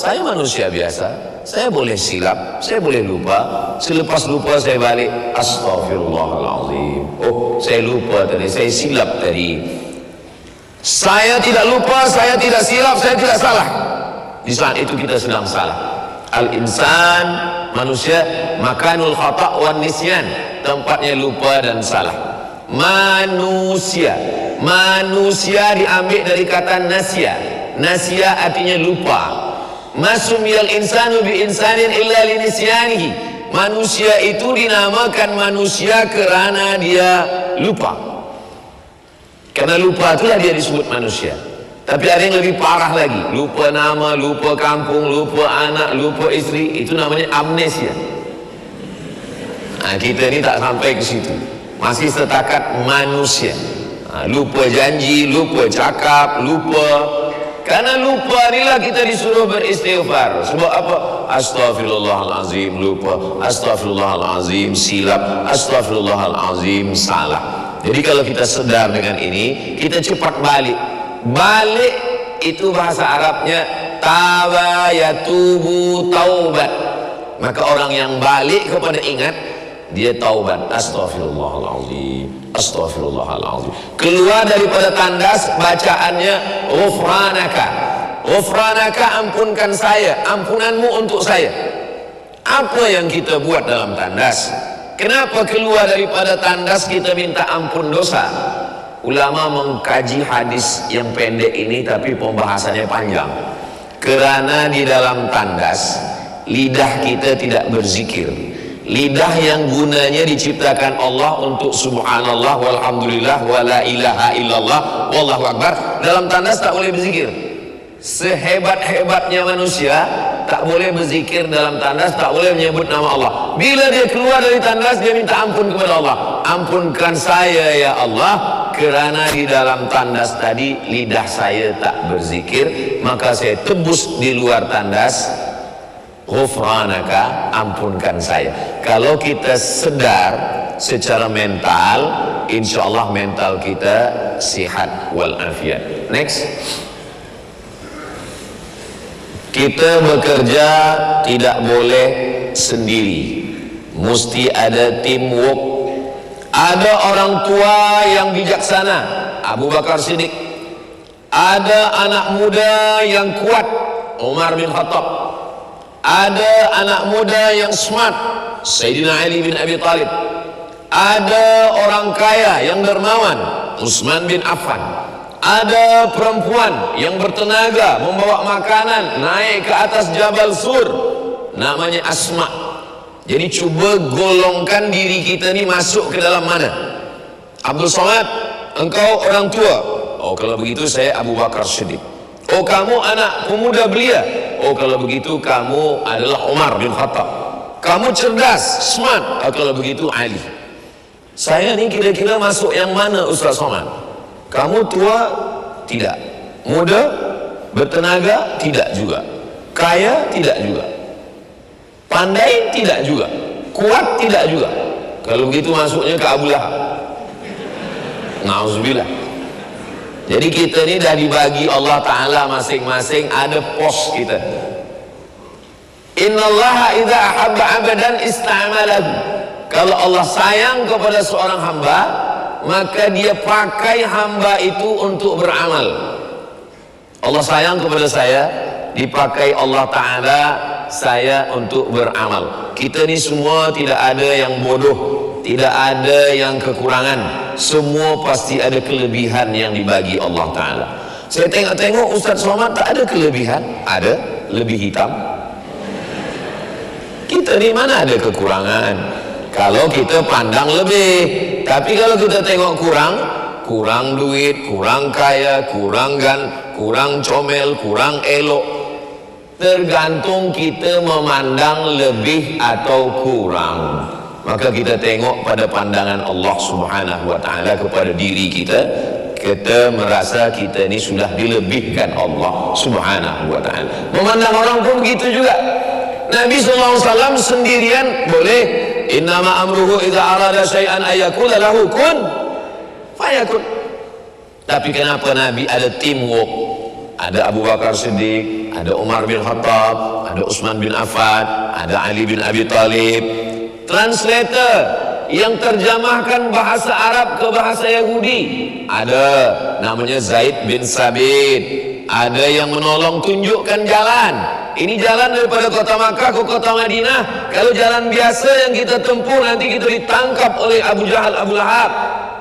saya manusia biasa, saya boleh silap, saya boleh lupa. Selepas lupa saya balik, astaghfirullahaladzim. Oh, saya lupa tadi, saya silap tadi. Saya tidak lupa, saya tidak silap, saya tidak salah. Di saat itu kita sedang salah. Al-insan, manusia, makanul khata' wan nisyan, tempatnya lupa dan salah. Manusia, manusia diambil dari kata nasya. Nasya artinya lupa. Masumiyal insanu bi insanin illa linisyanihi. Manusia itu dinamakan manusia kerana dia lupa. Karena lupa itulah dia disebut manusia. Tapi ada yang lebih parah lagi, lupa nama, lupa kampung, lupa anak, lupa isteri, itu namanya amnesia. Nah, kita ni tak sampai ke situ, masih setakat manusia. Lupa janji, lupa cakap, lupa. Karena lupa inilah kita disuruh beristighfar. Sebab apa? Astaghfirullahalazim, lupa. Astaghfirullahalazim, silap. Astaghfirullahalazim, salah. Jadi kalau kita sedar dengan ini, kita cepat balik. Balik itu bahasa Arabnya taba yatubu taubat. Maka orang yang balik kepada ingat, dia taubat. Astaghfirullahalazim, astaghfirullahalazim. Keluar daripada tandas, bacaannya ghufranaka. Ghufranaka, ampunkan saya, ampunanmu untuk saya. Apa yang kita buat dalam tandas? Kenapa keluar daripada tandas kita minta ampun dosa? Ulama mengkaji hadis yang pendek ini tapi pembahasannya panjang. Kerana di dalam tandas lidah kita tidak berzikir. Lidah yang gunanya diciptakan Allah untuk subhanallah walhamdulillah wala ilaha illallah wallahu akbar. Dalam tandas tak boleh berzikir. Sehebat-hebatnya manusia tak boleh berzikir dalam tandas, tak boleh menyebut nama Allah. Bila dia keluar dari tandas, dia minta ampun kepada Allah. Ampunkan saya ya Allah, kerana di dalam tandas tadi lidah saya tak berzikir, maka saya tebus di luar tandas. Ghufranaka, ampunkan saya. Kalau kita sedar secara mental, insya Allah mental kita sihat walafiat. Next. Kita bekerja tidak boleh sendiri, mesti ada teamwork. Ada orang tua yang bijaksana, Abu Bakar Siddiq. Ada anak muda yang kuat, Umar bin Khattab. Ada anak muda yang smart, Sayyidina Ali bin Abi Thalib. Ada orang kaya yang dermawan, Utsman bin Affan. Ada perempuan yang bertenaga membawa makanan naik ke atas Jabal Sur, namanya Asma. Jadi cuba golongkan diri kita ni masuk ke dalam mana? Abdul Somad, engkau orang tua. Oh, kalau begitu saya Abu Bakar Siddiq. Oh, kamu anak pemuda belia. Oh, kalau begitu kamu adalah Umar bin Khattab. Kamu cerdas, smart. Oh, kalau begitu Ali. Saya ni kira-kira masuk yang mana, Ustaz Somad? Kamu tua? Tidak. Muda? Bertenaga? Tidak juga. Kaya? Tidak juga. Pandai? Tidak juga. Kuat? Tidak juga. Kalau begitu masuknya ke Abu Lahab. Na'udzubillah. Jadi kita ni dah dibagi Allah Ta'ala masing-masing ada pos kita. Innallaha idza ahabba 'abdan ista'malahu. Kalau Allah sayang kepada seorang hamba, maka dia pakai hamba itu untuk beramal. Allah sayang kepada saya, dipakai Allah Ta'ala saya untuk beramal. Kita ni semua tidak ada yang bodoh, tidak ada yang kekurangan. Semua pasti ada kelebihan yang dibagi Allah Ta'ala. Saya tengok-tengok Ustaz Somad tak ada kelebihan. Ada, lebih hitam. Kita ni mana ada kekurangan? Kalau kita pandang lebih. Tapi kalau kita tengok kurang duit, kurang kaya, kurang comel, kurang elok. Tergantung kita memandang lebih atau kurang. Maka kita tengok pada pandangan Allah Subhanahu wa Ta'ala kepada diri kita. Kita merasa kita ni sudah dilebihkan Allah Subhanahu wa Ta'ala. Memandang orang pun begitu juga. Nabi SAW sendirian boleh. Innama amruhu idza arada syai'an ayyakula lahu kun fayakun. Tapi kenapa Nabi ada teamwork? ada Abu Bakar Siddiq, ada Umar bin Khattab, ada Utsman bin Affan, ada Ali bin Abi Thalib. Translator yang terjemahkan bahasa Arab ke bahasa Yahudi ada, namanya Zaid bin Sabit. Ada yang menolong tunjukkan jalan. Ini jalan daripada kota Makkah ke kota Madinah. Kalau jalan biasa yang kita tempuh, nanti kita ditangkap oleh Abu Jahal, Abu Lahab.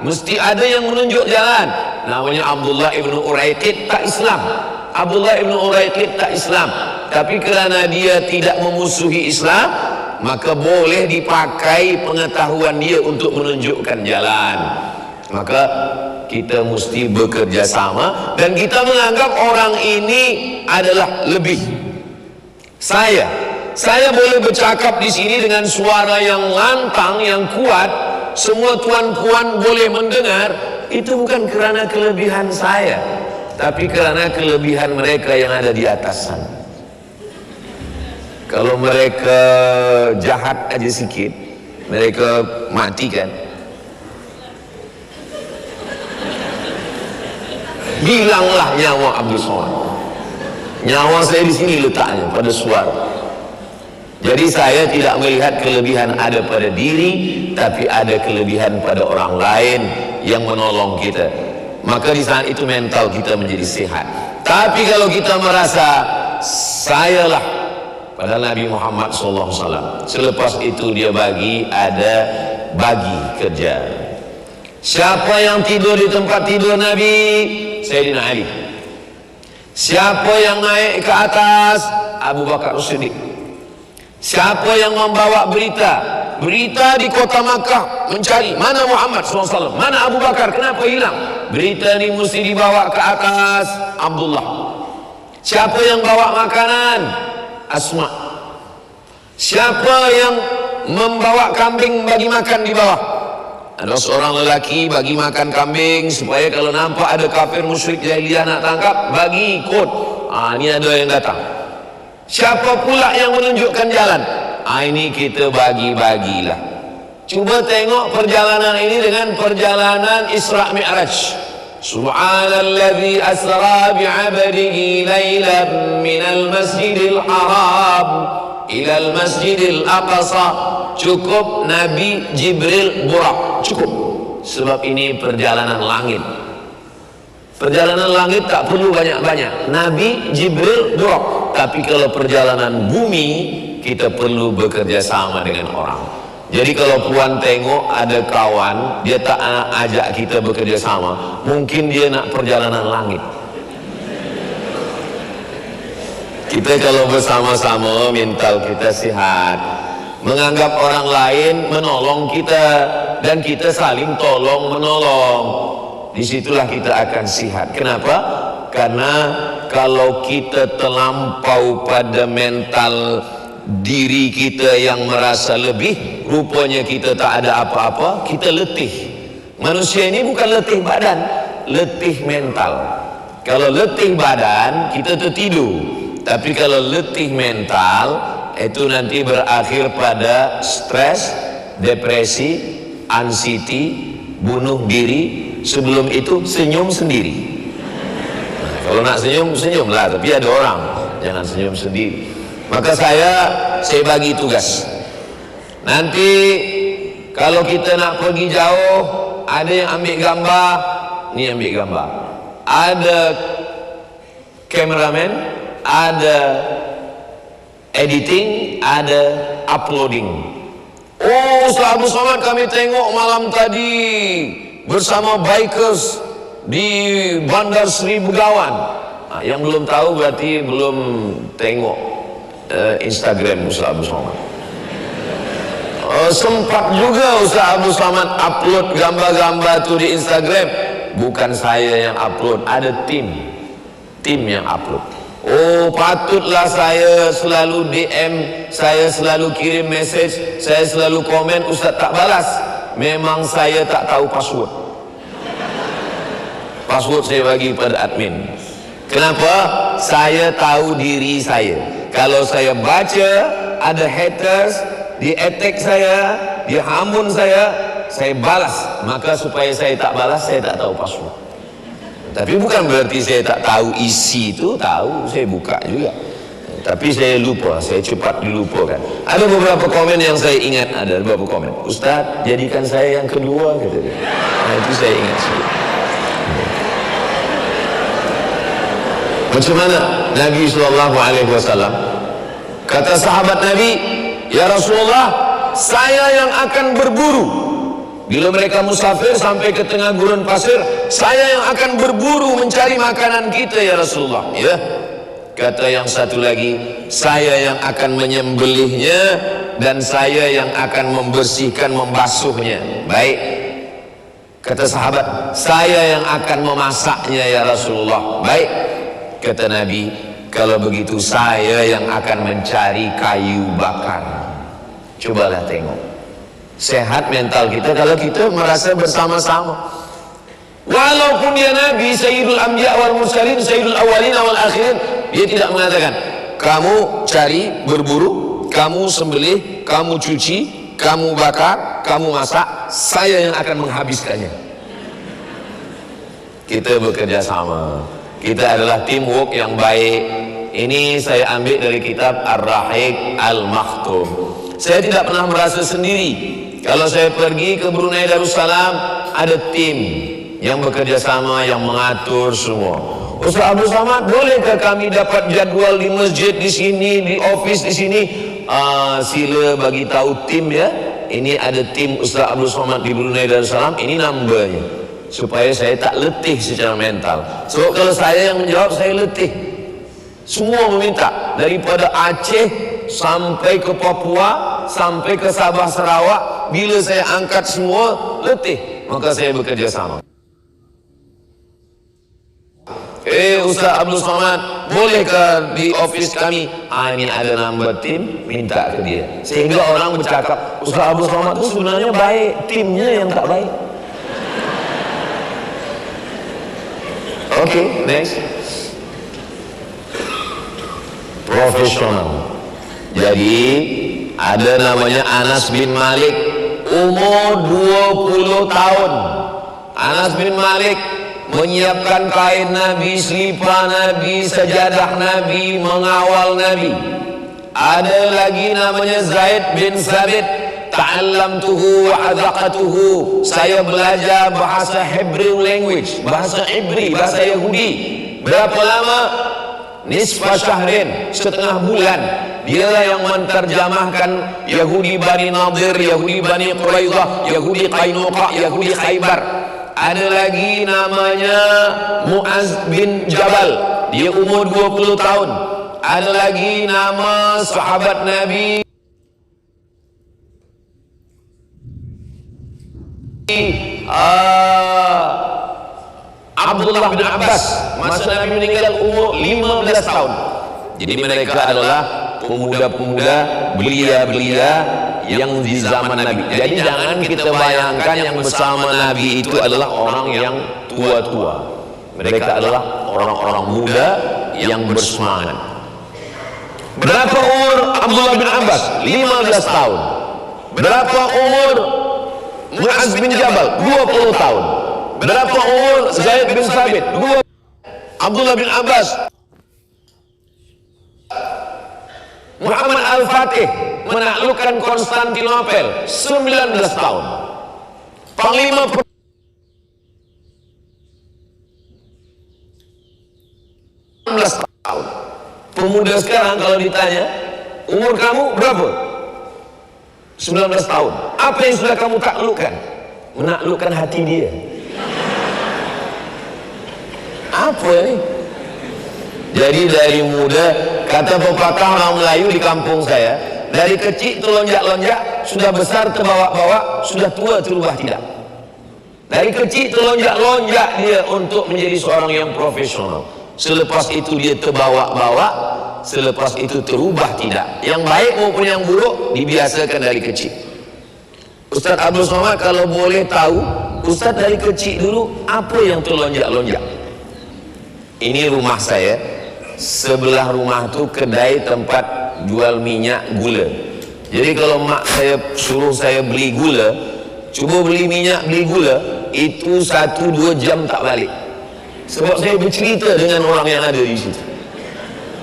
Mesti ada yang menunjuk jalan. Namanya Abdullah ibnu Uraiqid, tak Islam. Abdullah ibnu Uraiqid tak Islam, tapi kerana dia tidak memusuhi Islam, maka boleh dipakai pengetahuan dia untuk menunjukkan jalan. Maka kita mesti bekerja sama, dan kita menganggap orang ini adalah lebih. Saya boleh bercakap di sini dengan suara yang lantang, yang kuat, semua tuan-puan boleh mendengar. Itu bukan kerana kelebihan saya, tapi kerana kelebihan mereka yang ada di atas sana. Kalau mereka jahat aja sikit, mereka matikan. Hilanglah nyawa Abdul Somad. Nyawa saya di sini letaknya, pada suara. Jadi saya tidak melihat kelebihan ada pada diri, tapi ada kelebihan pada orang lain yang menolong kita. Maka di saat itu mental kita menjadi sehat. Tapi kalau kita merasa sayalah pada Nabi Muhammad SAW, selepas itu dia bagi kerja. Siapa yang tidur di tempat tidur Nabi? Sayyidina Ali. Siapa yang naik ke atas? Abu Bakar Siddiq. Siapa yang membawa berita di kota Makkah, mencari mana Muhammad SAW, mana Abu Bakar, kenapa hilang? Berita ini mesti dibawa ke atas Abdullah. Siapa yang bawa makanan? Asma. Siapa yang membawa kambing bagi makan di bawah? Ada seorang lelaki bagi makan kambing supaya kalau nampak ada kafir musyrik jahiliyah nak tangkap, bagi ikut. Ini ada yang datang. Siapa pula yang menunjukkan jalan? Ini kita bagi-bagilah. Cuba tengok perjalanan ini dengan perjalanan Isra Mi'raj. Subhanalladzi asra bi'abdihi laylan minal masjidil haram ilal masjidil aqsa. Cukup Nabi Jibril Burak, cukup. Sebab ini perjalanan langit. Perjalanan langit tak perlu banyak-banyak. Nabi Jibril Burak. Tapi kalau perjalanan bumi, kita perlu bekerja sama dengan orang. Jadi kalau puan tengok ada kawan, dia tak ajak kita bekerja sama, mungkin dia nak perjalanan langit. Kita kalau bersama-sama, mental kita sehat, menganggap orang lain menolong kita, dan kita saling tolong menolong. Disitulah kita akan sihat. Kenapa? Karena kalau kita terlampau pada mental diri kita yang merasa lebih, rupanya kita tak ada apa-apa, kita letih. Manusia ini bukan letih badan, letih mental. Kalau letih badan, kita tertidur. Tapi kalau letih mental, itu nanti berakhir pada stres, depresi, anxiety, bunuh diri. Sebelum itu senyum sendiri. Kalau nak senyum, senyumlah, tapi ada orang, jangan senyum sendiri. Maka saya bagi tugas. Nanti kalau kita nak pergi jauh, ada yang ambil gambar, ni ambil gambar. Ada kameramen, ada editing, ada uploading. Oh, Ustaz Abu Somad kami tengok malam tadi bersama bikers di Bandar Seri Begawan. Yang belum tahu berarti belum tengok Instagram Ustaz Abu Somad. Sempat juga Ustaz Abu Somad upload gambar-gambar tu di Instagram. Bukan saya yang upload, ada tim yang upload. Oh, patutlah saya selalu DM, saya selalu kirim message, saya selalu komen, Ustaz tak balas. Memang saya tak tahu password. Password saya bagi pada admin. Kenapa? Saya tahu diri saya. Kalau saya baca ada haters, dia attack saya, dia hambun saya balas. Maka supaya saya tak balas, saya tak tahu password. Tapi bukan berarti saya tak tahu isi itu, tahu, saya buka juga. Tapi saya lupa, saya cepat dilupakan. Ada beberapa komen yang saya ingat, ada beberapa komen. Ustaz, jadikan saya yang kedua, kata dia. Nah, itu saya ingat sedikit. Macam mana Nabi SAW? Kata sahabat Nabi, ya Rasulullah, saya yang akan berburu. Bila mereka musafir sampai ke tengah gurun pasir, saya yang akan berburu mencari makanan kita ya Rasulullah. Ya. Kata yang satu lagi, saya yang akan menyembelihnya dan saya yang akan membersihkan, membasuhnya. Baik. Kata sahabat, saya yang akan memasaknya ya Rasulullah. Baik. Kata Nabi, kalau begitu saya yang akan mencari kayu bakar. Cobalah tengok. Sehat mental kita kalau kita merasa bersama-sama. Walaupun dia Nabi, Sayyidul Anbiya wal Mursalin, Sayyidul Awwalin wal Akhirin, dia tidak mengatakan kamu cari, berburu, kamu sembelih, kamu cuci, kamu bakar, kamu masak, saya yang akan menghabiskannya. Kita bekerja sama. Kita adalah teamwork yang baik. Ini saya ambil dari kitab Ar-Rahiq Al-Makhtum. Saya tidak pernah merasa sendiri. Kalau saya pergi ke Brunei Darussalam, ada tim yang bekerja sama, yang mengatur semua. Ustaz Abdul Samad, bolehkah kami dapat jadual di masjid di sini, di office di sini? Sila bagi tahu tim ya. Ini ada tim Ustaz Abdul Samad di Brunei Darussalam, ini numbernya. Supaya saya tak letih secara mental. Sebab kalau saya yang menjawab, saya letih. Semua meminta, daripada Aceh sampai ke Papua, sampai ke Sabah Sarawak. Bila saya angkat semua, letih. Maka saya bekerja sama. Ustaz Abdul Samad, bolehkah di office kami? Ini ada number tim, minta ke dia. Sehingga orang bercakap, Ustaz Abdul Samad itu sebenarnya baik, timnya yang tak baik. Oke, next. Profesional. Jadi ada namanya Anas bin Malik, umur 20 tahun. Anas bin Malik menyiapkan kain Nabi, selipar Nabi, sajadah Nabi, mengawal Nabi. Ada lagi namanya Zaid bin Sabit, ta'allamtuhu wa adaqatuhu, saya belajar bahasa Hebrew language, bahasa Ibri, bahasa Yahudi. Berapa lama? Nisfa syahrin, setengah bulan. Dialah yang menterjemahkan Yahudi Bani Nadir, Yahudi Bani Quraidah, Yahudi Qainuqa, Yahudi Khaybar. Ada lagi namanya Muaz bin Jabal, dia umur 20 tahun. Ada lagi nama sahabat Nabi Abdullah bin Abbas, masa Nabi meninggal umur 15 tahun. Jadi mereka adalah pemuda-pemuda, belia-belia yang di zaman Nabi. Jadi jangan kita bayangkan yang bersama Nabi itu adalah orang yang tua-tua. Mereka adalah orang-orang muda yang bersemangat. Berapa umur Abdullah bin Abbas? 15 tahun. Berapa umur Muaz bin Jabal? 20 tahun. Berapa umur Zaid bin Sabit? Abdullah bin Abbas. Muhammad Al-Fatih menaklukkan Konstantinopel 19 tahun. Panglima 19 tahun. Pemuda sekarang kalau ditanya, umur kamu berapa? 19 tahun. Apa yang sudah kamu taklukkan? Menaklukkan hati dia. Apa ini? Jadi dari muda, kata pepatah orang Melayu di kampung saya, dari kecil terlonjak-lonjak, sudah besar terbawa-bawa, sudah tua terubah tidak. Dari kecil terlonjak-lonjak dia untuk menjadi seorang yang profesional. Selepas itu dia terbawa-bawa, selepas itu terubah tidak. Yang baik maupun yang buruk dibiasakan dari kecil. Ustaz Abdul Somad kalau boleh tahu, Ustaz dari kecil dulu apa yang terlonjak-lonjak? Ini rumah saya, sebelah rumah tu kedai tempat jual minyak gula. Jadi kalau mak saya suruh saya beli gula, cuba beli minyak, beli gula, itu 1-2 jam tak balik. Sebab saya bercerita dengan orang yang ada di situ.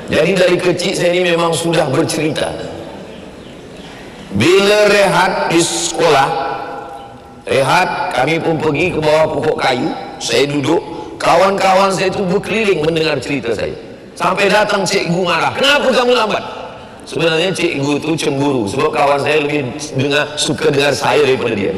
Jadi dari kecil saya ini memang sudah bercerita. Bila rehat di sekolah, rehat, kami pun pergi ke bawah pokok kayu. Saya duduk, kawan-kawan saya itu berkeliling mendengar cerita saya. Sampai datang cikgu marah, kenapa kamu lambat? Sebenarnya cikgu itu cemburu, sebab kawan saya lebih suka dengar saya daripada dia.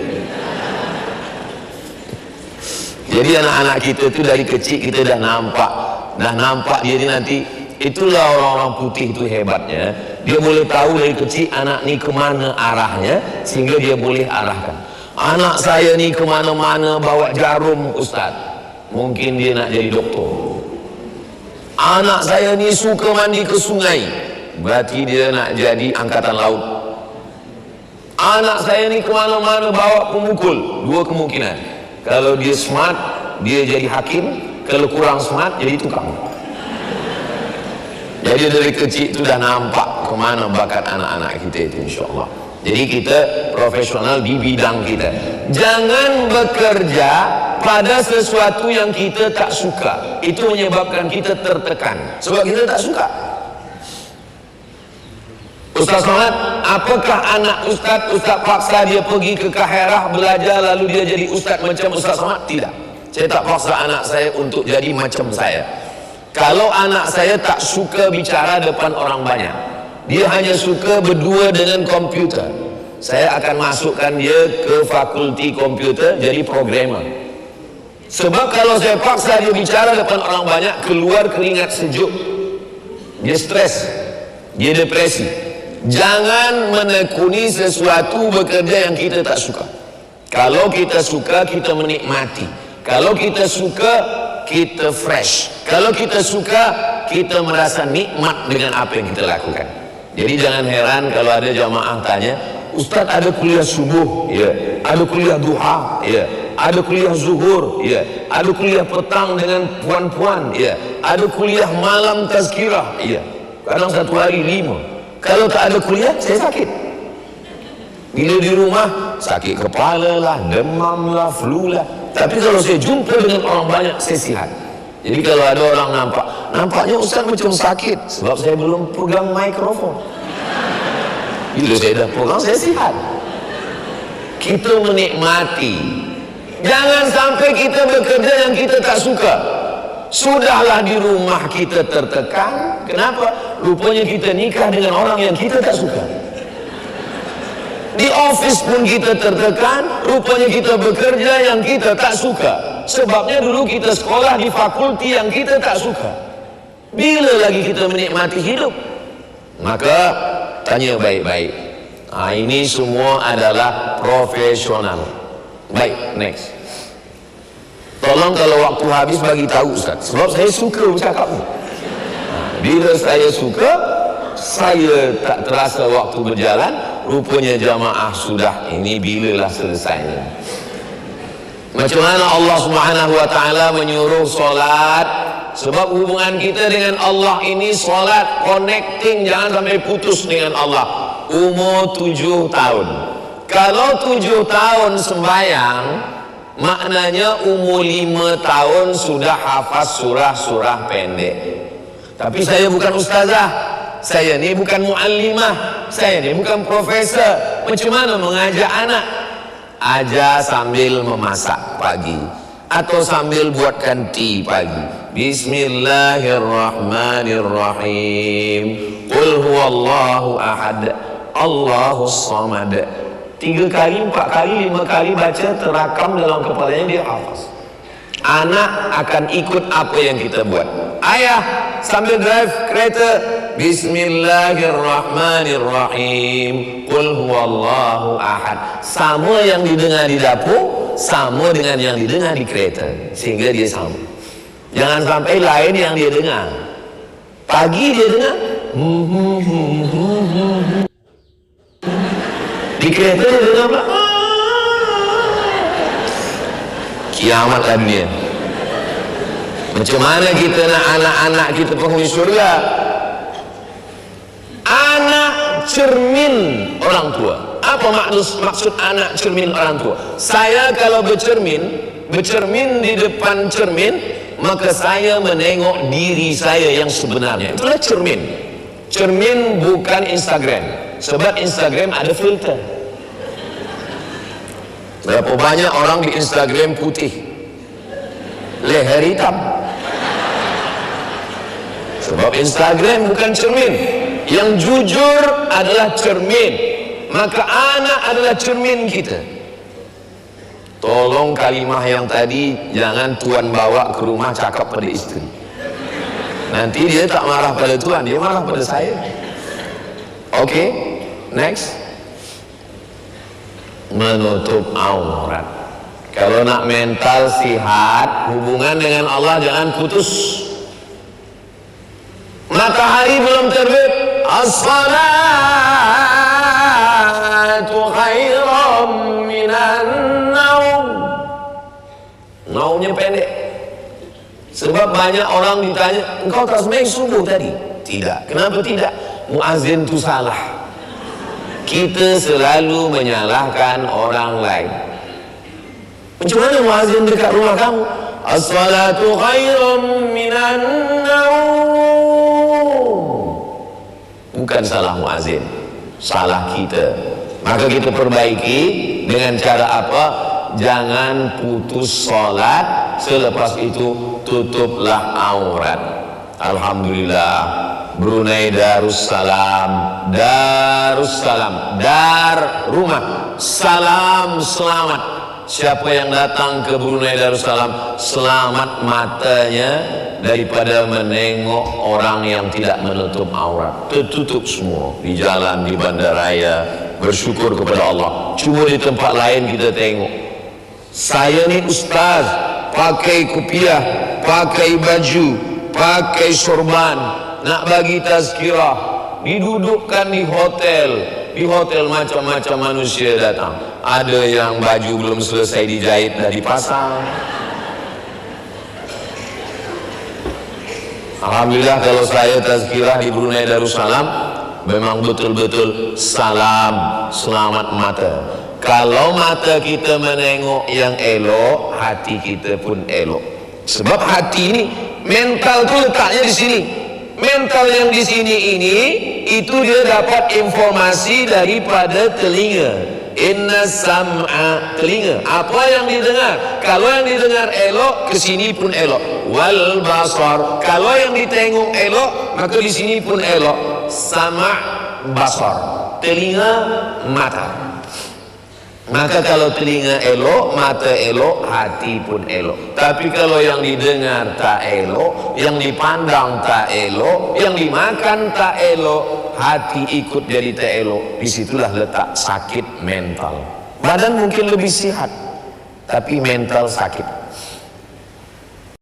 Jadi anak-anak kita itu dari kecil kita dah nampak dia ni nanti. Itulah orang-orang putih itu hebatnya. Dia boleh tahu dari kecil anak ni kemana arahnya, sehingga dia boleh arahkan. Anak saya ni kemana-mana bawa jarum, Ustaz. Mungkin dia nak jadi doktor. Anak saya ni suka mandi ke sungai, berarti dia nak jadi angkatan laut. Anak saya ni kemana-mana bawa pemukul. Dua kemungkinan. Kalau dia smart, dia jadi hakim. Kalau kurang smart, jadi tukang. Jadi dari kecil itu dah nampak kemana bakat anak-anak kita itu, insyaAllah. Jadi kita profesional di bidang kita. Jangan bekerja pada sesuatu yang kita tak suka. Itu menyebabkan kita tertekan, sebab kita tak suka. Ustaz Somad, apakah anak Ustaz paksa dia pergi ke Kahirah belajar lalu dia jadi Ustaz macam Ustaz Somad? Tidak. Saya tak paksa anak saya untuk jadi macam saya. Kalau anak saya tak suka bicara depan orang banyak, dia hanya suka berdua dengan komputer, saya akan masukkan dia ke fakulti komputer jadi programmer. Sebab kalau saya paksa dia bicara depan orang banyak, keluar keringat sejuk, dia stres, dia depresi. Jangan menekuni sesuatu bekerja yang kita tak suka. Kalau kita suka, kita menikmati. Kalau kita suka, kita fresh. Kalau kita suka, kita merasa nikmat dengan apa yang kita lakukan. Jadi jangan heran kalau ada jamaah tanya, Ustaz ada kuliah subuh? Ya. Ada kuliah duha? Ya. Ada kuliah zuhur? Ya. Ada kuliah petang dengan puan-puan? Ya. Ada kuliah malam tazkirah? Ya. Kadang satu hari 5. Kalau tak ada kuliah, saya sakit. Bila di rumah, sakit kepala lah, demam lah, flu lah. Tapi kalau saya jumpa dengan orang banyak, saya sihat. Jadi kalau ada orang nampaknya Ustaz macam sakit, sebab saya belum pegang mikrofon. Bila saya dah pegang, saya sihat. Kita menikmati. Jangan sampai kita bekerja yang kita tak suka. Sudahlah di rumah kita tertekan. Kenapa? Rupanya kita nikah dengan orang yang kita tak suka. Di office pun kita tertekan, rupanya kita bekerja yang kita tak suka. Sebabnya dulu kita sekolah di fakulti yang kita tak suka. Bila lagi kita menikmati hidup? Maka tanya baik-baik. Ini semua adalah profesional. Baik, next. Tolong kalau waktu habis bagi tahu Ustaz, sebab saya suka bercakap ni. Bila saya suka, saya tak terasa waktu berjalan. Rupanya jamaah sudah, ini bilalah selesainya. Macam mana Allah Subhanahu wa ta'ala menyuruh solat? Sebab hubungan kita dengan Allah ini solat, connecting, jangan sampai putus dengan Allah. Umur 7 tahun. Kalau 7 tahun sembahyang, maknanya umur 5 tahun sudah hafaz surah-surah pendek. Tapi saya bukan ustazah, saya ni bukan muallimah, saya ni bukan profesor. Macam mana mengajak anak? Ajar sambil memasak pagi atau sambil buatkan tea pagi. Bismillahirrahmanirrahim. Qul huwallahu ahad, Allahus samad. 3 kali, 4 kali, 5 kali baca, terakam dalam kepalanya, dia hafaz. Anak akan ikut apa yang kita buat. Ayah sambil drive kereta, Bismillahirrahmanirrahim. Qul huwallahu ahad. Sama yang didengar di dapur, sama dengan yang didengar di kereta, sehingga dia sama. Jangan sampai lain yang dia dengar. Pagi dia dengar, di kereta dia dengar pula, kiamatlah dunia. Macam mana kita nak anak-anak kita penghuni syurga? Anak cermin orang tua. Apa maksud anak cermin orang tua? Saya kalau bercermin di depan cermin, maka saya menengok diri saya yang sebenarnya. Itulah cermin. Cermin bukan Instagram, sebab Instagram ada filter. Berapa banyak orang di Instagram putih, leher hitam. Sebab Instagram bukan cermin. Yang jujur adalah cermin. Maka anak adalah cermin kita. Tolong kalimah yang tadi jangan tuan bawa ke rumah cakap pada isteri. Nanti dia tak marah pada tuan, dia marah pada saya. Oke, next. Menutup aurat. Kalau nak mental sihat, hubungan dengan Allah jangan putus. Matahari belum terbit, as-salatu khairum minan naum. Naumnya pendek. Sebab banyak orang ditanya, engkau tak sembahyang subuh tadi? Tidak. Kenapa tidak? Muazzin tu salah. Kita selalu menyalahkan orang lain. Macam mana muazzin dekat rumah kamu? As-salatu khairum minan naum. Bukan salah muazzin, salah kita. Maka kita perbaiki dengan cara apa? Jangan putus solat, selepas itu tutuplah aurat. Alhamdulillah, Brunei Darussalam, Darussalam, dar rumah, salam selamat. Siapa yang datang ke Brunei Darussalam, selamat matanya daripada menengok orang yang tidak menutup aurat. Tertutup semua di jalan, di bandaraya. Bersyukur kepada Allah. Cuma di tempat lain kita tengok, saya ni ustaz, pakai kopiah, pakai baju, pakai sorban, nak bagi tazkirah, didudukkan di hotel. Di hotel macam-macam manusia datang. Ada yang baju belum selesai dijahit dah dipasang. Alhamdulillah kalau saya tazkirah di Brunei Darussalam, memang betul-betul salam selamat mata. Kalau mata kita menengok yang elok, hati kita pun elok. Sebab hati ini, mental tu letaknya di sini. Mental yang di sini ini, itu dia dapat informasi daripada telinga. Inna sam'a, telinga. Apa yang didengar? Kalau yang didengar elok, ke sini pun elok. Wal basar, kalau yang ditengok elok, maka di sini pun elok. Sama' basar, telinga, mata. Maka kalau telinga elok, mata elok, hati pun elok. Tapi kalau yang didengar tak elok, yang dipandang tak elok, yang dimakan tak elok, hati ikut jadi tak elok. Disitulah letak sakit mental. Badan mungkin lebih sihat, tapi mental sakit.